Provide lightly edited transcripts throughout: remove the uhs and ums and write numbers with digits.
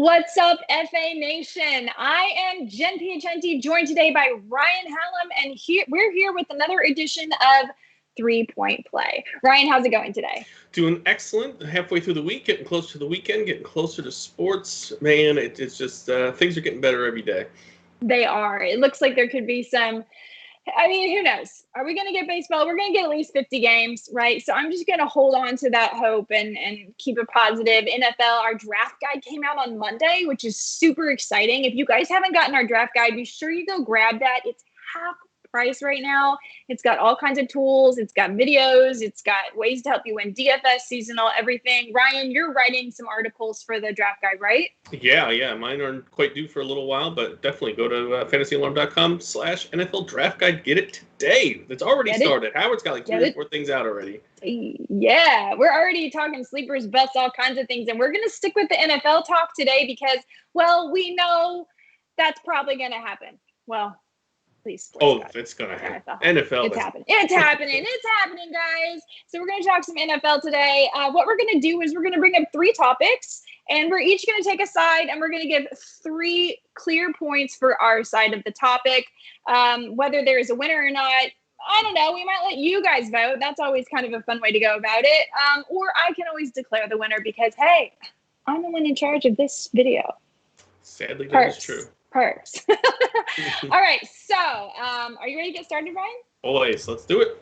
What's up, FA Nation? I am Jen Piacenti, joined today by Ryan Hallam, and we're here with another edition of 3-Point Play. Ryan, how's it going today? Doing excellent. Halfway through the week, getting close to the weekend, getting closer to sports. Man, it's just things are getting better every day. They are. It looks like there could be some. I mean, who knows? Are we going to get baseball? We're going to get at least 50 games, right? So I'm just going to hold on to that hope and keep it positive. NFL, our draft guide came out on Monday, which is super exciting. If you guys haven't gotten our draft guide, be sure you go grab that. It's half price right now. It's got all kinds of tools. It's got videos. It's got ways to help you win DFS, seasonal, everything. Ryan, you're writing some articles for the draft guide, right? Yeah. Mine aren't quite due for a little while, but definitely go to fantasyalarm.com/NFL draft guide. Get it today. It's already started. Howard's got like 3 or 4 things out already. Yeah, we're already talking sleepers, bets, all kinds of things. And we're going to stick with the NFL talk today because, well, we know that's probably going to happen. Well, please. It's going to happen. NFL. It's happening. It's happening. It's happening, guys. So we're going to talk some NFL today. What we're going to do is we're going to bring up 3 topics, and we're each going to take a side, and we're going to give 3 clear points for our side of the topic. Whether there is a winner or not, I don't know. We might let you guys vote. That's always kind of a fun way to go about it. Or I can always declare the winner because, hey, I'm the one in charge of this video. Sadly, that is true. Perks. All right. So are you ready to get started, Ryan? Always. Let's do it.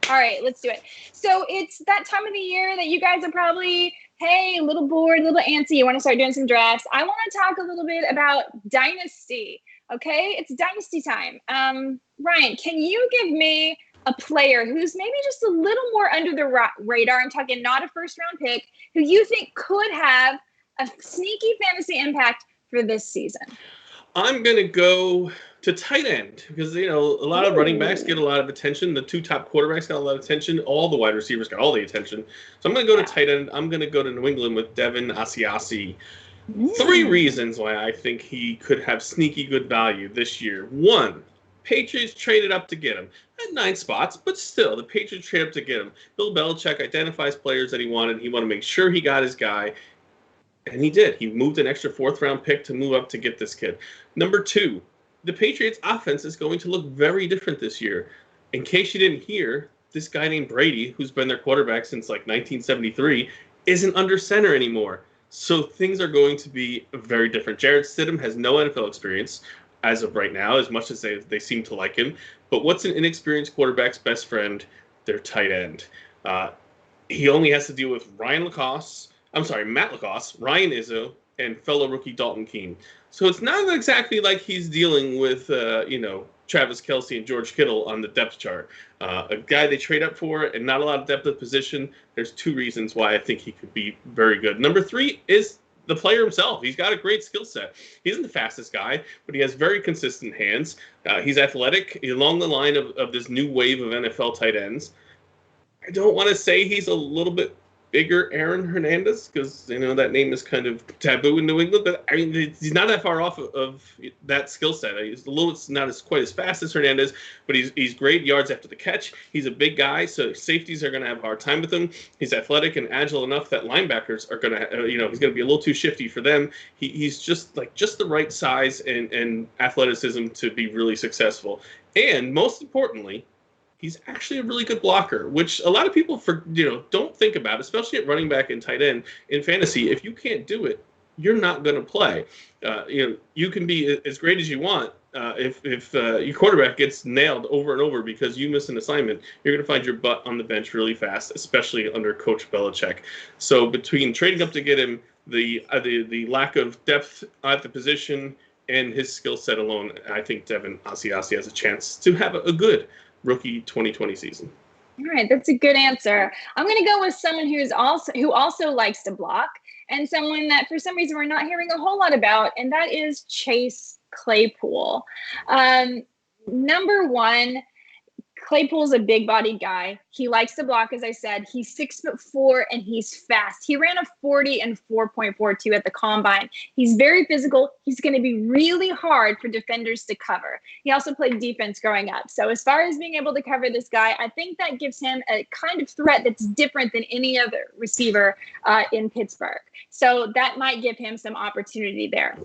All right. Let's do it. So it's that time of the year that you guys are probably, hey, a little bored, a little antsy. You want to start doing some drafts. I want to talk a little bit about Dynasty. Okay. It's Dynasty time. Ryan, can you give me a player who's maybe just a little more under the radar? I'm talking not a first-round pick, who you think could have a sneaky fantasy impact for this season. I'm going to go to tight end because, a lot of running backs get a lot of attention. The 2 top quarterbacks got a lot of attention. All the wide receivers got all the attention. So I'm going to go to tight end. I'm going to go to New England with Devin Asiasi. 3 reasons why I think he could have sneaky good value this year. 1, Patriots traded up to get him. At 9 spots, but still, the Patriots traded up to get him. Bill Belichick identifies players that he wanted. He wanted to make sure he got his guy. And he did. He moved an extra 4th-round pick to move up to get this kid. Number 2, the Patriots' offense is going to look very different this year. In case you didn't hear, this guy named Brady, who's been their quarterback since like 1973, isn't under center anymore. So things are going to be very different. Jarrett Stidham has no NFL experience as of right now, as much as they seem to like him. But what's an inexperienced quarterback's best friend? Their tight end. He only has to deal with Matt Lacoste, Ryan Izzo, and fellow rookie Dalton Keene. So it's not exactly like he's dealing with, Travis Kelce and George Kittle on the depth chart. A guy they trade up for and not a lot of depth of position. There's 2 reasons why I think he could be very good. Number 3 is the player himself. He's got a great skill set. He isn't the fastest guy, but he has very consistent hands. He's athletic along the line of this new wave of NFL tight ends. I don't want to say he's a little bit bigger Aaron Hernandez because that name is kind of taboo in New England, but I mean he's not that far off of that skill set. He's a little not quite as fast as Hernandez, but he's great yards after the catch. He's a big guy, so safeties are going to have a hard time with him. He's athletic and agile enough that linebackers are going to he's going to be a little too shifty for them. He's just the right size and athleticism to be really successful. And most importantly, he's actually a really good blocker, which a lot of people don't think about, especially at running back and tight end in fantasy. If you can't do it, you're not going to play. You can be as great as you want. If your quarterback gets nailed over and over because you miss an assignment, you're going to find your butt on the bench really fast, especially under Coach Belichick. So between trading up to get him, the lack of depth at the position, and his skill set alone, I think Devin Asiasi has a chance to have a good rookie 2020 season. All right, that's a good answer. I'm going to go with someone who also likes to block, and someone that for some reason we're not hearing a whole lot about, and that is Chase Claypool. Number 1, Claypool's a big-bodied guy. He likes to block, as I said. He's 6'4" and he's fast. He ran a 40 and 4.42 at the combine. He's very physical. He's going to be really hard for defenders to cover. He also played defense growing up. So as far as being able to cover this guy, I think that gives him a kind of threat that's different than any other receiver in Pittsburgh. So that might give him some opportunity there.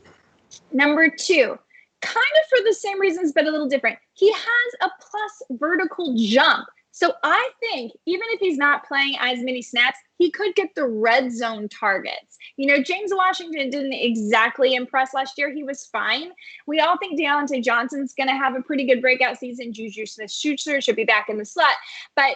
Number 2. Kind of for the same reasons, but a little different. He has a plus vertical jump. So I think even if he's not playing as many snaps, he could get the red zone targets. You know, James Washington didn't exactly impress last year. He was fine. We all think Deontay Johnson's going to have a pretty good breakout season. Juju Smith-Schuster should be back in the slot. But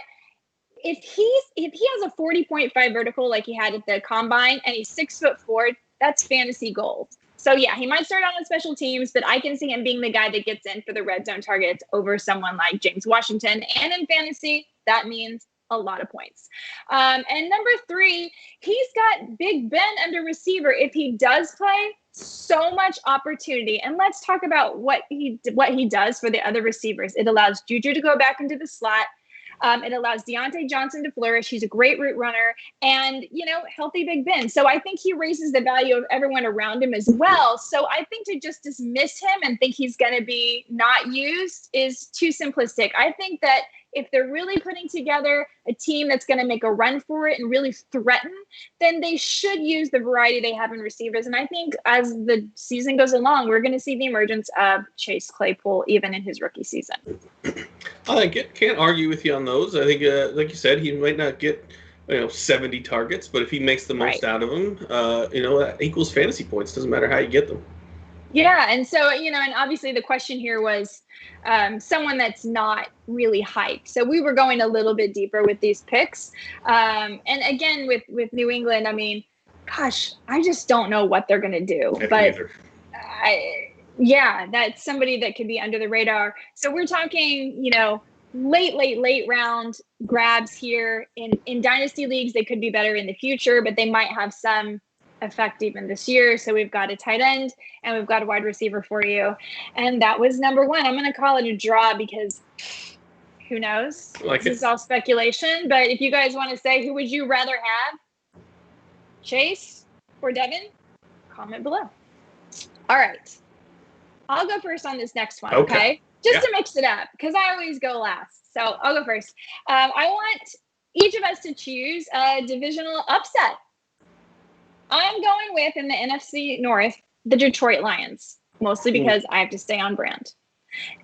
if he has a 40.5 vertical like he had at the combine and he's 6'4", that's fantasy gold. So, yeah, he might start on the special teams, but I can see him being the guy that gets in for the red zone targets over someone like James Washington. And in fantasy, that means a lot of points. And number 3, he's got Big Ben under receiver. If he does play, so much opportunity. And let's talk about what he does for the other receivers. It allows Juju to go back into the slot. It allows Deontay Johnson to flourish. He's a great route runner and, you know, healthy Big Ben. So I think he raises the value of everyone around him as well. So I think to just dismiss him and think he's going to be not used is too simplistic. I think that if they're really putting together a team that's going to make a run for it and really threaten, then they should use the variety they have in receivers. And I think as the season goes along, we're going to see the emergence of Chase Claypool even in his rookie season. I can't argue with you on those. I think, like you said, he might not get 70 targets, but if he makes the most out of them, that equals fantasy points. Doesn't matter how you get them. Yeah, and so, and obviously the question here was someone that's not really hyped. So we were going a little bit deeper with these picks. And again, with New England, I mean, gosh, I just don't know what they're going to do. But that's somebody that could be under the radar. So we're talking, late round grabs here. In Dynasty leagues, they could be better in the future, but they might have some effect even this year. So we've got a tight end and we've got a wide receiver for you. And that was number 1. I'm going to call it a draw because who knows? This is all speculation. But if you guys want to say, who would you rather have? Chase or Devin? Comment below. All right. I'll go first on this next one. Okay. Just to mix it up because I always go last. So I'll go first. I want each of us to choose a divisional upset. I'm going with, in the NFC North, the Detroit Lions, mostly because I have to stay on brand.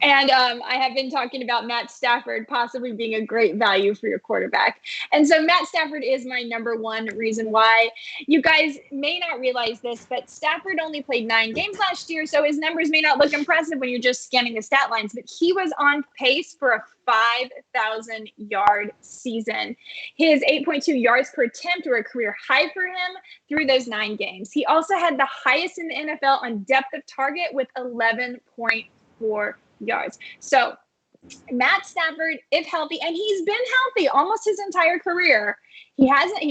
And I have been talking about Matt Stafford possibly being a great value for your quarterback. And so Matt Stafford is my number 1 reason why. You guys may not realize this, but Stafford only played 9 games last year, so his numbers may not look impressive when you're just scanning the stat lines, but he was on pace for a 5,000-yard season. His 8.2 yards per attempt were a career high for him through those 9 games. He also had the highest in the NFL on depth of target with 11.4 yards. So Matt Stafford, if healthy, and he's been healthy almost his entire career. He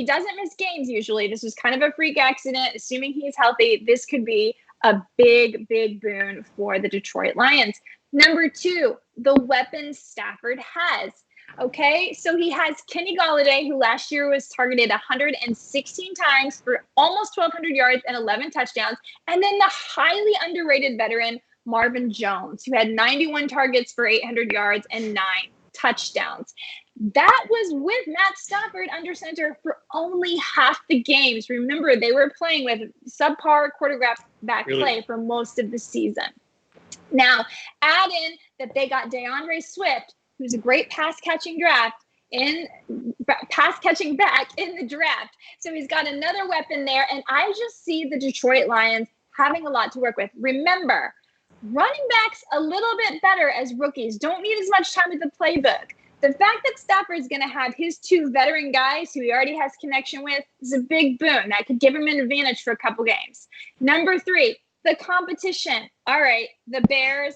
doesn't miss games usually. This was kind of a freak accident. Assuming he's healthy, this could be a big, big boon for the Detroit Lions. Number 2, the weapons Stafford has. Okay, so he has Kenny Golladay, who last year was targeted 116 times for almost 1,200 yards and 11 touchdowns. And then the highly underrated veteran, Marvin Jones, who had 91 targets for 800 yards and 9 touchdowns. That was with Matt Stafford under center for only half the games. Remember, they were playing with subpar quarterback play for most of the season. Now, add in that they got DeAndre Swift, who's a great pass-catching back in the draft. So he's got another weapon there, and I just see the Detroit Lions having a lot to work with. Remember, running backs a little bit better as rookies don't need as much time with the playbook. The fact that Stafford's going to have his 2 veteran guys who he already has connection with is a big boon. That could give him an advantage for a couple games. Number 3, the competition. All right, the Bears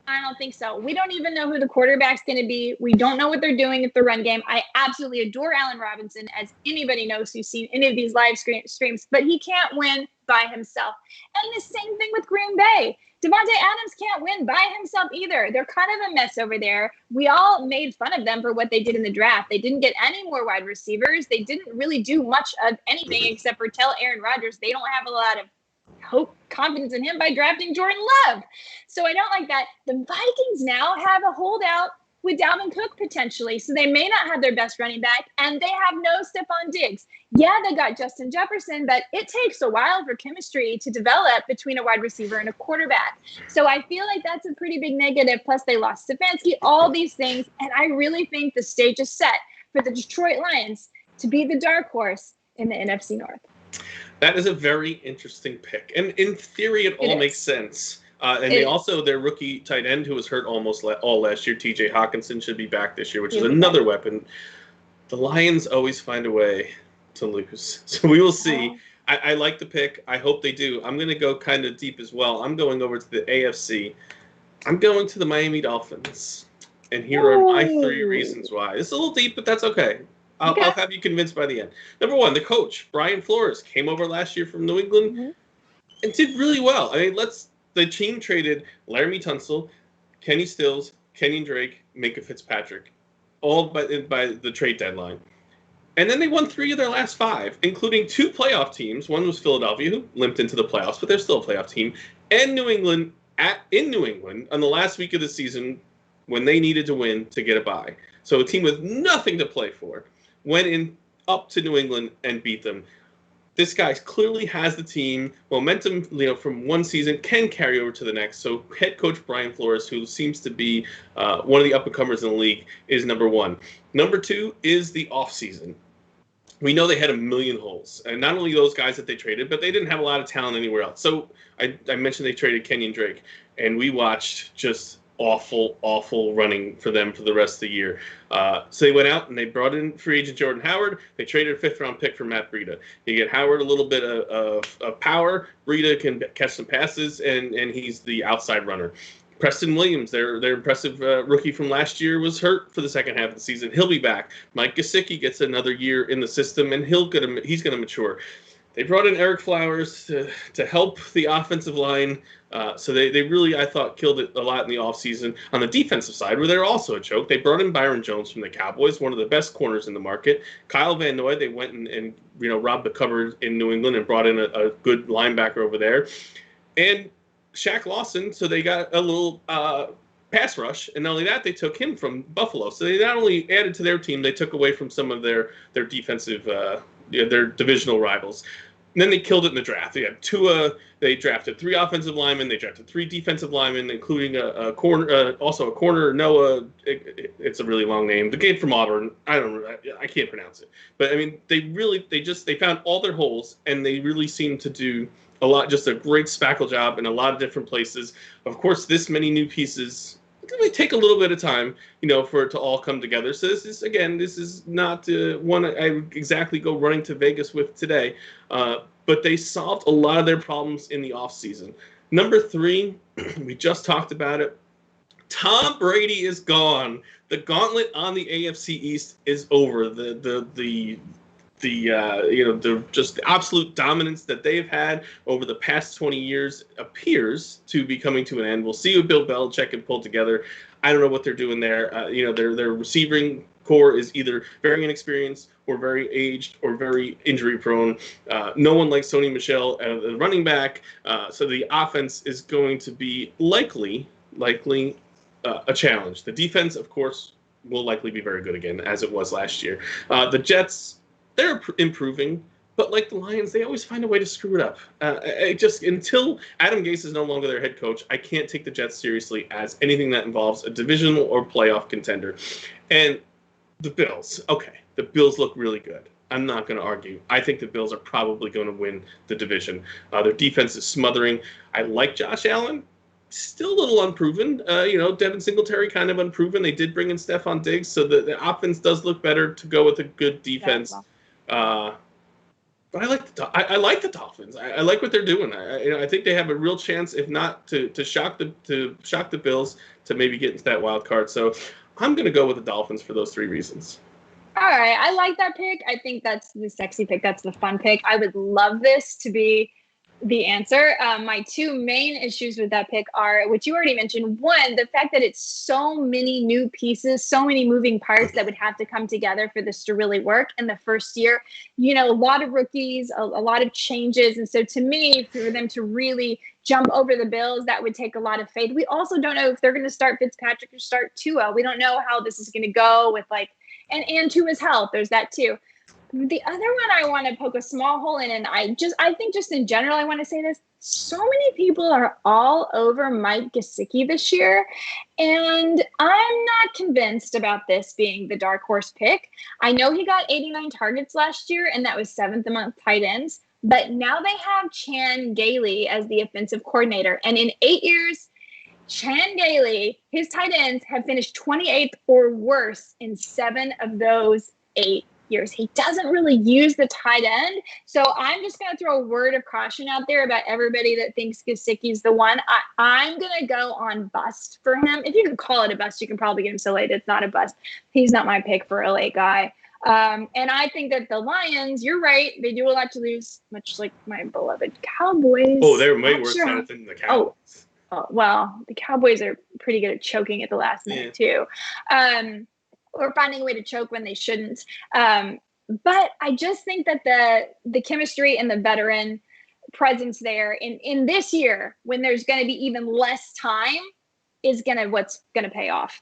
I don't think so. We don't even know who the quarterback's going to be. We don't know what they're doing at the run game. I absolutely adore Allen Robinson, as anybody knows who's seen any of these live streams, but he can't win by himself. And the same thing with Green Bay. Devontae Adams can't win by himself either. They're kind of a mess over there. We all made fun of them for what they did in the draft. They didn't get any more wide receivers. They didn't really do much of anything except for tell Aaron Rodgers they don't have a lot of confidence in him by drafting Jordan Love. So I don't like that. The Vikings now have a holdout with Dalvin Cook potentially. So they may not have their best running back, and they have no Stephon Diggs. Yeah, they got Justin Jefferson, but it takes a while for chemistry to develop between a wide receiver and a quarterback. So I feel like that's a pretty big negative. Plus they lost Stefanski, all these things. And I really think the stage is set for the Detroit Lions to be the dark horse in the NFC North. That is a very interesting pick. And in theory, it all makes sense. And they also, their rookie tight end who was hurt almost all last year, TJ Hawkinson, should be back this year, which is another weapon. The Lions always find a way to lose. So we will see. I like the pick. I hope they do. I'm going to go kind of deep as well. I'm going over to the AFC. I'm going to the Miami Dolphins. And here are my 3 reasons why. It's a little deep, but that's okay. I'll have you convinced by the end. Number 1, the coach, Brian Flores, came over last year from New England and did really well. I mean, the team traded Laramie Tunsil, Kenny Stills, Kenyon Drake, Minka Fitzpatrick, all by the trade deadline. And then they won 3 of their last 5, including 2 playoff teams. One was Philadelphia, who limped into the playoffs, but they're still a playoff team, and New England in New England on the last week of the season when they needed to win to get a bye. So a team with nothing to play for went up to New England and beat them. This guy clearly has the team momentum. From one season can carry over to the next. So head coach Brian Flores, who seems to be one of the up-and-comers in the league, is number 1. Number 2 is the offseason. We know they had a million holes, and not only those guys that they traded, but they didn't have a lot of talent anywhere else. So I mentioned they traded Kenyon Drake, and we watched just awful running for them for the rest of the year. So they went out and they brought in free agent Jordan Howard. They traded a 5th-round pick for Matt Breida. You get Howard a little bit of power. Breida can catch some passes, and he's the outside runner. Preston Williams, their impressive rookie from last year, was hurt for the second half of the season. He'll be back. Mike Gesicki gets another year in the system, and he's going to mature. They brought in Eric Flowers to help the offensive line. So they really, I thought, killed it a lot in the offseason. On the defensive side, where they're also a joke, they brought in Byron Jones from the Cowboys, one of the best corners in the market. Kyle Van Noy, they went and robbed the cupboard in New England and brought in a good linebacker over there. And Shaq Lawson, so they got a little pass rush. And not only that, they took him from Buffalo. So they not only added to their team, they took away from some of their defensive, their divisional rivals. And then they killed it in the draft. They had Tua. They drafted 3 offensive linemen. They drafted 3 defensive linemen, including a corner, also a corner. Noah. It's a really long name. The kid from Auburn. I can't pronounce it. But I mean, they found all their holes, and they really seemed to do just a great spackle job in a lot of different places. Of course, this many new pieces. It may take a little bit of time, for it to all come together. So this is not one I would exactly go running to Vegas with today. But they solved a lot of their problems in the offseason. Number 3, we just talked about it. Tom Brady is gone. The gauntlet on the AFC East is over. The just the absolute dominance that they've had over the past 20 years appears to be coming to an end. We'll see what Bill Belichick can pull together. I don't know what they're doing there. Their receiving core is either very inexperienced or very aged or very injury prone. No one likes Sony Michel, the running back. So the offense is going to be likely a challenge. The defense, of course, will likely be very good again, as it was last year. The Jets, they're improving, but like the Lions, they always find a way to screw it up. Until Adam Gase is no longer their head coach, I can't take the Jets seriously as anything that involves a divisional or playoff contender. And the Bills, the Bills look really good. I'm not going to argue. I think the Bills are probably going to win the division. Their defense is smothering. I like Josh Allen. Still a little unproven. Devin Singletary kind of unproven. They did bring in Stephon Diggs, so the offense does look better to go with a good defense. But I like the Dolphins. I like what they're doing. I think they have a real chance, if not to shock the Bills, to maybe get into that wild card. So I'm going to go with the Dolphins for those 3 reasons. All right, I like that pick. I think that's the sexy pick. That's the fun pick. I would love this to be the answer. My 2 main issues with that pick are, which you already mentioned. One, the fact that it's so many new pieces, so many moving parts that would have to come together for this to really work in the first year. You know, a lot of rookies, a lot of changes. And so to me, for them to really jump over the Bills, that would take a lot of faith. We also don't know if they're going to start Fitzpatrick or start Tua. We don't know how this is going to go with and Tua's health. There's that too. The other one I want to poke a small hole in, and I think just in general, I want to say this. So many people are all over Mike Gesicki this year, and I'm not convinced about this being the dark horse pick. I know he got 89 targets last year, and that was 7th among tight ends, but now they have Chan Gailey as the offensive coordinator, and in 8 years, Chan Gailey, his tight ends have finished 28th or worse in 7 of those 8 years. He doesn't really use the tight end. So I'm just going to throw a word of caution out there about everybody that thinks Gesicki's the one. I'm going to go on bust for him. If you can call it a bust, you can probably get him so late. It's not a bust. He's not my pick for a late guy. And I think that the Lions, you're right, they do a lot to lose, much like my beloved Cowboys. Oh, they're way worse at it than the Cowboys. Well, the Cowboys are pretty good at choking at the last minute too. Or finding a way to choke when they shouldn't. But I just think that the chemistry and the veteran presence there in this year, when there's going to be even less time, is what's going to pay off.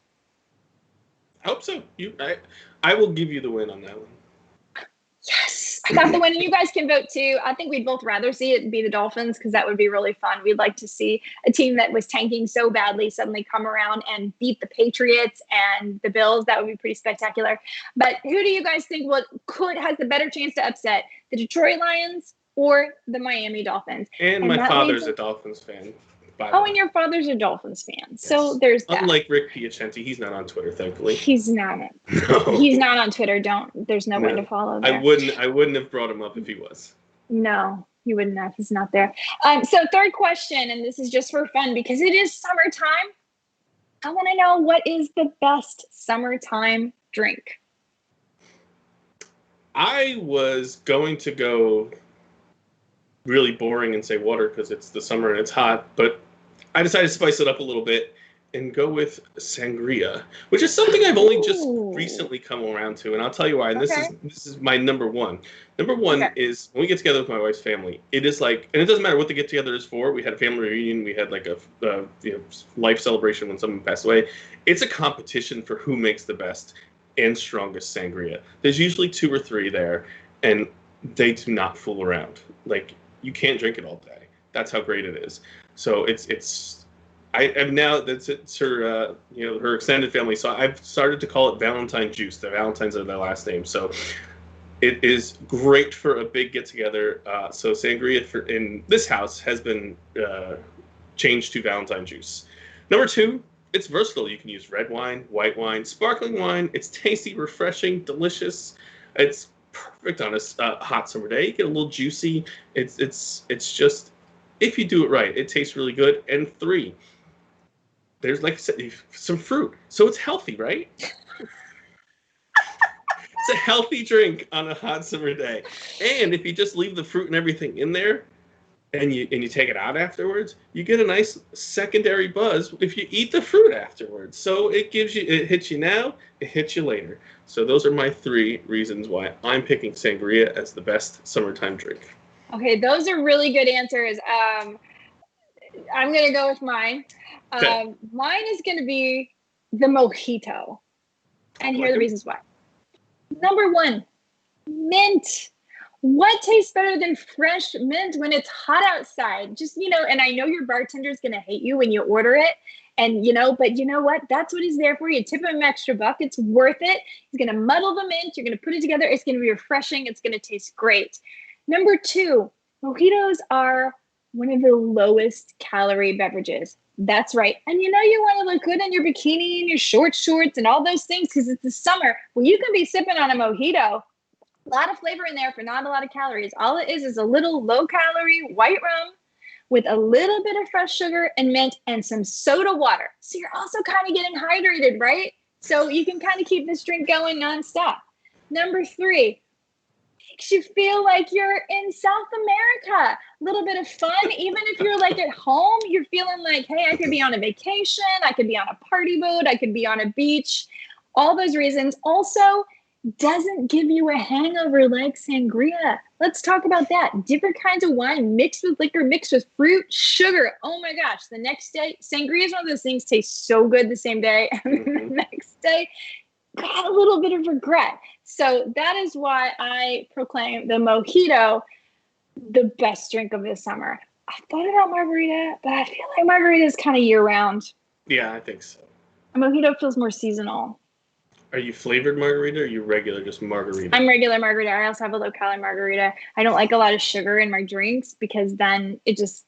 I hope so. I will give you the win on that one. Yes, I got the win, and you guys can vote too. I think we'd both rather see it be the Dolphins because that would be really fun. We'd like to see a team that was tanking so badly suddenly come around and beat the Patriots and the Bills. That would be pretty spectacular. But who do you guys think has the better chance to upset, the Detroit Lions or the Miami Dolphins? And my father's a Dolphins fan. And your father's a Dolphins fan. Yes. So there's that. Unlike Rick Piacenti, he's not on Twitter, thankfully. He's not. No. He's not on Twitter. There's no one to follow there. I wouldn't have brought him up if he was. No, he wouldn't have. He's not there. So third question, and this is just for fun because it is summertime. I want to know, what is the best summertime drink? I was going to go really boring and say water because it's the summer and it's hot, but I decided to spice it up a little bit and go with sangria, which is something I've only just recently come around to, and I'll tell you why. And this is my number one. Number one is when we get together with my wife's family. It is like, and it doesn't matter what the get together is for. We had a family reunion. We had like a life celebration when someone passed away. It's a competition for who makes the best and strongest sangria. There's usually 2 or 3 there, and they do not fool around. Like, you can't drink it all day. That's how great it is. So I've now, it's her, her extended family. So I've started to call it Valentine juice. The Valentines are their last name. So it is great for a big get together. So sangria in this house has been changed to Valentine juice. Number 2, it's versatile. You can use red wine, white wine, sparkling wine. It's tasty, refreshing, delicious. It's perfect on a hot summer day. You get a little juicy. It's just, if you do it right, it tastes really good. And 3, there's, like I said, some fruit, so it's healthy, right? It's a healthy drink on a hot summer day. And if you just leave the fruit and everything in there, and you take it out afterwards, you get a nice secondary buzz if you eat the fruit afterwards. So it hits you now, it hits you later. So those are my 3 reasons why I'm picking sangria as the best summertime drink. Okay, those are really good answers. I'm going to go with mine. Mine is going to be the mojito. And here are the reasons why. Number 1, mint. What tastes better than fresh mint when it's hot outside? Just, and I know your bartender is going to hate you when you order it. And, but you know what? That's what he's there for. You tip him an extra buck. It's worth it. He's going to muddle the mint. You're going to put it together. It's going to be refreshing. It's going to taste great. Number 2, mojitos are one of the lowest calorie beverages. That's right. And you want to look good in your bikini and your shorts and all those things because it's the summer. Well, you can be sipping on a mojito A lot of flavor in there for not a lot of calories. All it is a little low-calorie white rum with a little bit of fresh sugar and mint and some soda water. So you're also kind of getting hydrated, right? So you can kind of keep this drink going nonstop. Number 3, makes you feel like you're in South America. A little bit of fun. Even if you're like at home, you're feeling like, hey, I could be on a vacation. I could be on a party boat. I could be on a beach. All those reasons. Also, doesn't give you a hangover like sangria. Let's talk about that. Different kinds of wine mixed with liquor, mixed with fruit, sugar. Oh my gosh. The next day, sangria is one of those things tastes so good the same day. And the next day, got a little bit of regret. So that is why I proclaim the mojito the best drink of the summer. I thought about margarita, but I feel like margarita is kind of year round. Yeah, I think so. A mojito feels more seasonal. Are you flavored margarita or are you regular, just margarita? I'm regular margarita. I also have a low-calorie margarita. I don't like a lot of sugar in my drinks because then it just,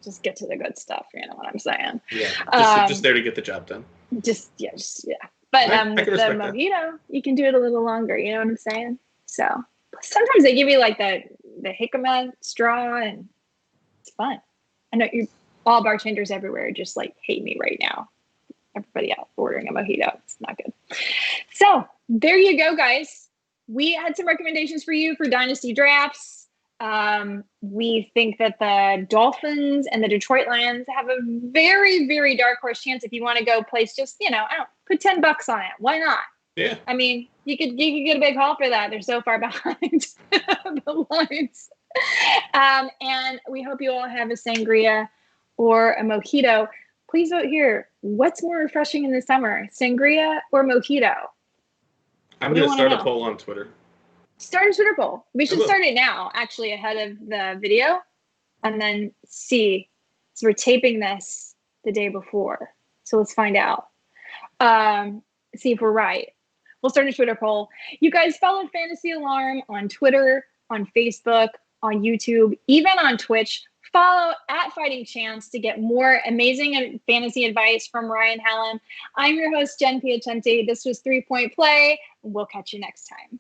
just get to the good stuff. You know what I'm saying? Yeah, just there to get the job done. Just. But with the mojito, you can do it a little longer. You know what I'm saying? So sometimes they give you like the jicama straw, and it's fun. I know all bartenders everywhere just like hate me right now. Everybody out ordering a mojito. It's not good. So there you go, guys. We had some recommendations for you for Dynasty drafts. We think that the Dolphins and the Detroit Lions have a very, very dark horse chance if you want to go place just, put $10 on it. Why not? Yeah. I mean, you could get a big haul for that. They're so far behind the Lions. And we hope you all have a sangria or a mojito. Please vote here. What's more refreshing in the summer, sangria or mojito? I'm going to start a poll on Twitter. Start a Twitter poll. We should start it now, actually, ahead of the video, and then see. So we're taping this the day before. So let's find out. See if we're right. We'll start a Twitter poll. You guys follow Fantasy Alarm on Twitter, on Facebook, on YouTube, even on Twitch. Follow at Fighting Chance to get more amazing fantasy advice from Ryan Hallam. I'm your host, Jen Piacenti. This was 3 Point Play. We'll catch you next time.